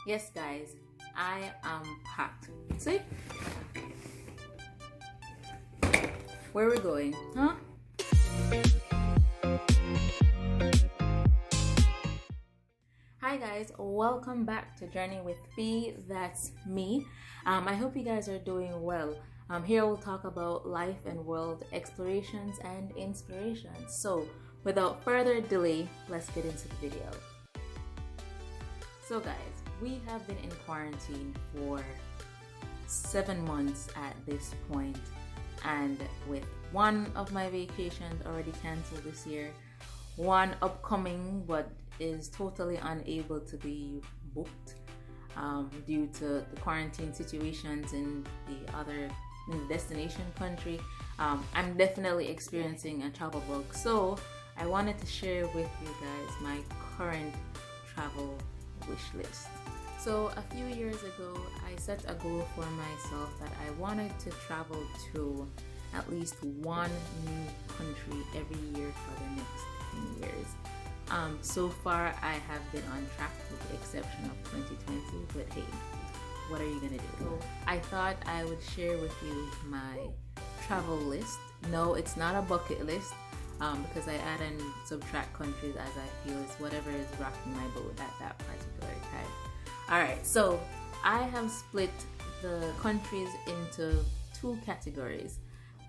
Yes, guys, I am packed. See? Where are we going? Huh? Hi guys, welcome back to Journey with Fee. That's me. I hope you guys are doing well. Here we'll talk about life and world explorations and inspirations. So without further delay, let's get into the video. So guys, we have been in quarantine for 7 months at this point, and with one of my vacations already canceled this year, one upcoming but is totally unable to be booked due to the quarantine situations in the destination country. I'm definitely experiencing a travel bug, so I wanted to share with you guys my current travel wish list. So a few years ago, I set a goal for myself that I wanted to travel to at least one new country every year for the next 10 years. So far, I have been on track with the exception of 2020, but hey, what are you gonna do? So I thought I would share with you my travel list. No, it's not a bucket list because I add and subtract countries as I feel is whatever is rocking my boat at that particular time. Alright, so I have split the countries into two categories: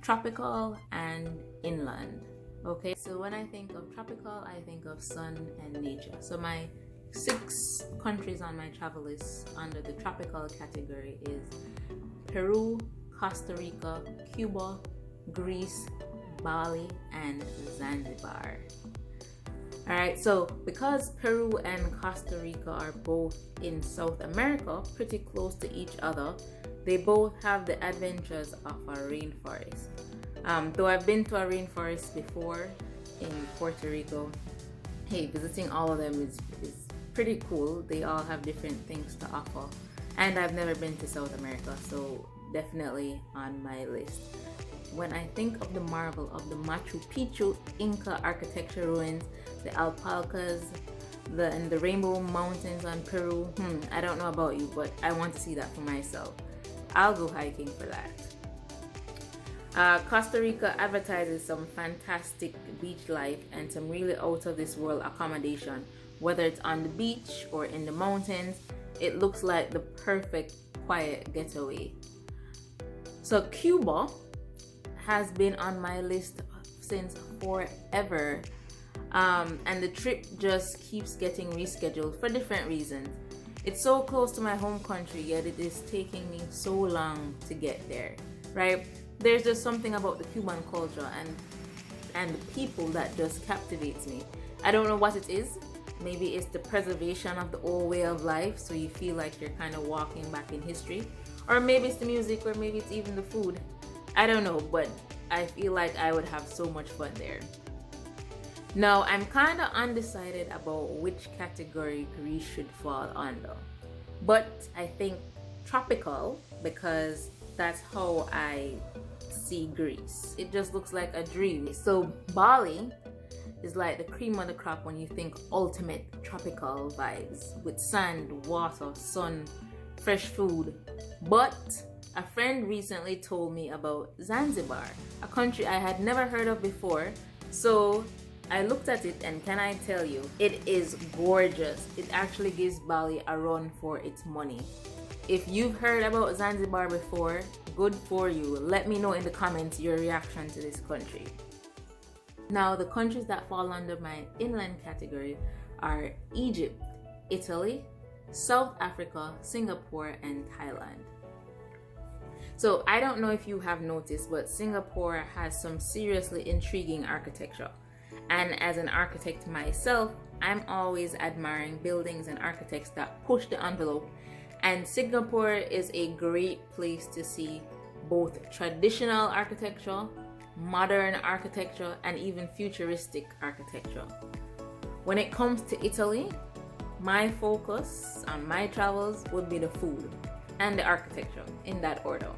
tropical and inland. Okay, so when I think of tropical, I think of sun and nature. So my 6 countries on my travel list under the tropical category is Peru, Costa Rica, Cuba, Greece, Bali, and Zanzibar. Alright, so because Peru and Costa Rica are both in South America, pretty close to each other, they both have the adventures of a rainforest. Though I've been to a rainforest before in Puerto Rico, hey, visiting all of them is pretty cool. They all have different things to offer. And I've never been to South America, so definitely on my list. When I think of the marvel of the Machu Picchu Inca architecture ruins, the alpacas, and the Rainbow Mountains on Peru, I don't know about you, but I want to see that for myself. I'll go hiking for that. Costa Rica advertises some fantastic beach life and some really out of this world accommodation. Whether it's on the beach or in the mountains, it looks like the perfect quiet getaway. So Cuba has been on my list since forever, and the trip just keeps getting rescheduled for different reasons. It's so close to my home country, yet it is taking me so long to get there, right? There's just something about the Cuban culture and the people that just captivates me. I don't know what it is. Maybe it's the preservation of the old way of life, so you feel like you're kind of walking back in history. Or maybe it's the music, or maybe it's even the food. I don't know, but I feel like I would have so much fun there. Now, I'm kind of undecided about which category Greece should fall under. But I think tropical, because that's how I see Greece. It just looks like a dream. So Bali is like the cream of the crop when you think ultimate tropical vibes with sand, water, sun, fresh food. But a friend recently told me about Zanzibar, a country I had never heard of before. So I looked at it, and can I tell you, it is gorgeous. It actually gives Bali a run for its money. If you've heard about Zanzibar before, good for you. Let me know in the comments your reaction to this country. Now, the countries that fall under my inland category are Egypt, Italy, South Africa, Singapore, and Thailand. So I don't know if you have noticed, but Singapore has some seriously intriguing architecture. And as an architect myself, I'm always admiring buildings and architects that push the envelope. And Singapore is a great place to see both traditional architecture, modern architecture, and even futuristic architecture. When it comes to Italy, my focus on my travels would be the food and the architecture, in that order.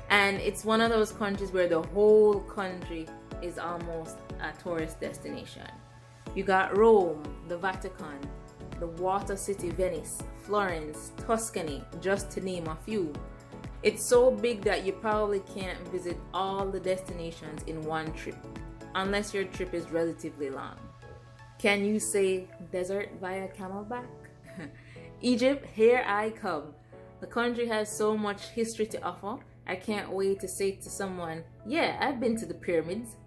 And it's one of those countries where the whole country is almost a tourist destination. You got Rome, the Vatican, the water city Venice, Florence, Tuscany, just to name a few. It's so big that you probably can't visit all the destinations in one trip, unless your trip is relatively long. Can you say desert via camelback? Egypt, here I come. The country has so much history to offer. I can't wait to say to someone, yeah, I've been to the pyramids.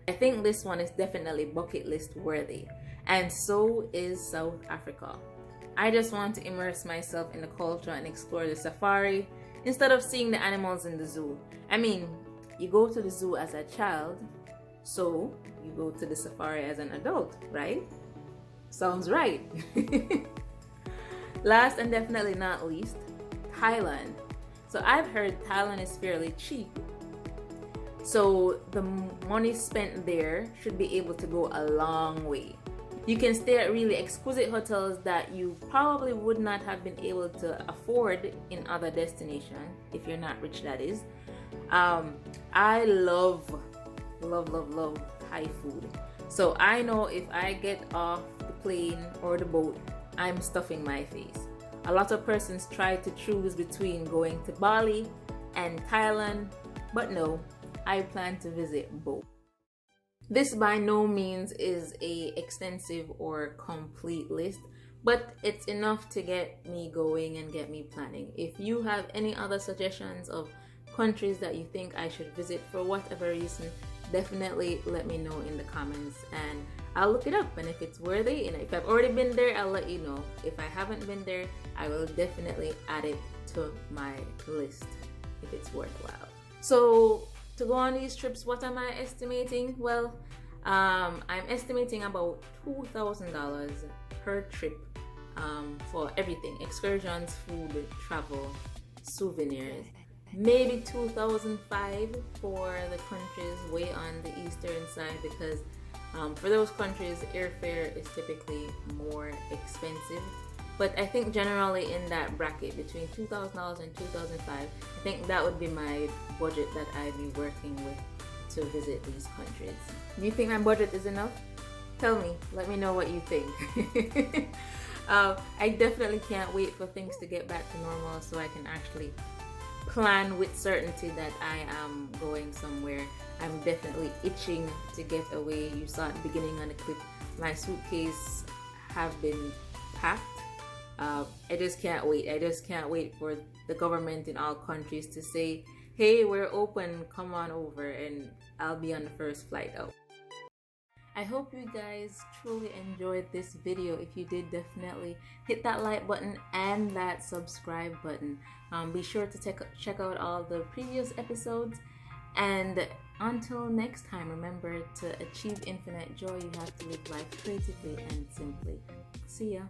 I think this one is definitely bucket list worthy. And so is South Africa. I just want to immerse myself in the culture and explore the safari instead of seeing the animals in the zoo. I mean, you go to the zoo as a child, so you go to the safari as an adult, right? Sounds right. Last and definitely not least, Thailand. So I've heard Thailand is fairly cheap. So the money spent there should be able to go a long way. You can stay at really exquisite hotels that you probably would not have been able to afford in other destinations, if you're not rich, that is. I love Thai food. So I know if I get off the plane or the boat, I'm stuffing my face. A lot of persons try to choose between going to Bali and Thailand, but no, I plan to visit both. This by no means is a extensive or complete list, but it's enough to get me going and get me planning. If you have any other suggestions of countries that you think I should visit for whatever reason, definitely let me know in the comments and I'll look it up, and if it's worthy and if I've already been there, I'll let you know. If I haven't been there, I will definitely add it to my list if it's worthwhile. So to go on these trips, what am I estimating? Well, I'm estimating about $2,000 per trip for everything: excursions, food, travel, souvenirs. Maybe $2,500 for the countries way on the eastern side, because for those countries airfare is typically more expensive. But I think generally in that bracket between $2,000 and $2,500, I think that would be my budget that I'd be working with to visit these countries. Do you think my budget is enough? Tell me, let me know what you think. I definitely can't wait for things to get back to normal so I can actually plan with certainty that I am going somewhere. I'm definitely itching to get away. You saw at the beginning on the clip, my suitcase have been packed. I just can't wait. I just can't wait for the government in all countries to say, hey, we're open, come on over, and I'll be on the first flight out. I hope you guys truly enjoyed this video. If you did, definitely hit that like button and that subscribe button. Be sure to check out all the previous episodes, and until next time, remember, to achieve infinite joy, you have to live life creatively and simply. See ya.